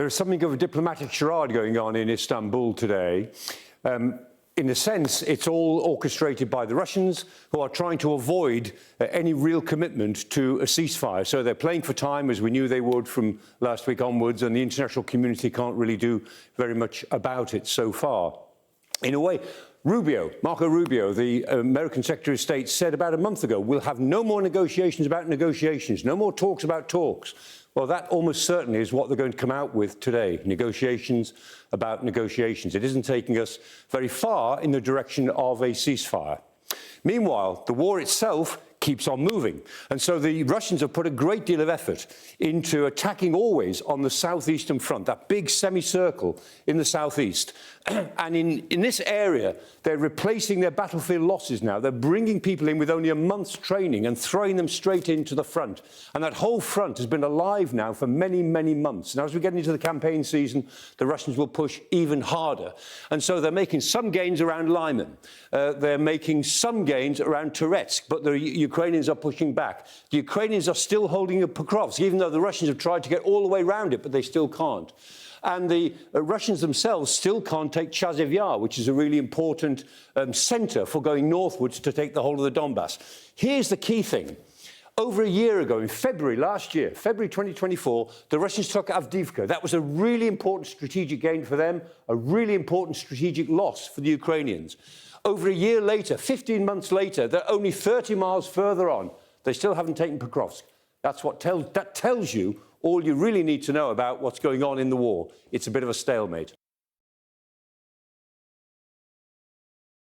There is something of a diplomatic charade going on in Istanbul today. In a sense, it's all orchestrated by the Russians, who are trying to avoid any real commitment to a ceasefire. So they're playing for time, as we knew they would from last week onwards, and the international community can't really do very much about it so far. In a way, Marco Rubio, the American Secretary of State, said about a month ago, we'll have no more negotiations about negotiations, no more talks about talks. Well, that almost certainly is what they're going to come out with today, negotiations about negotiations. It isn't taking us very far in the direction of a ceasefire. Meanwhile, the war itself keeps on moving. And so the Russians have put a great deal of effort into attacking always on the southeastern front, that big semicircle in the southeast. And in this area, they're replacing their battlefield losses now. They're bringing people in with only a month's training and throwing them straight into the front. And that whole front has been alive now for many, many months. Now, as we get into the campaign season, the Russians will push even harder. And so they're making some gains around Lyman. They're making some gains around Toretsk, but the Ukrainians are pushing back. The Ukrainians are still holding Pokrovsk, even though the Russians have tried to get all the way around it, but they still can't. And the Russians themselves still can't take Chasiv Yar, which is a really important centre for going northwards to take the whole of the Donbass. Here's the key thing. Over a year ago, in February last year, February 2024, the Russians took Avdiivka. That was a really important strategic gain for them, a really important strategic loss for the Ukrainians. Over a year later, 15 months later, they're only 30 miles further on. They still haven't taken Pokrovsk. That tells you all you really need to know about what's going on in the war. It's a bit of a stalemate.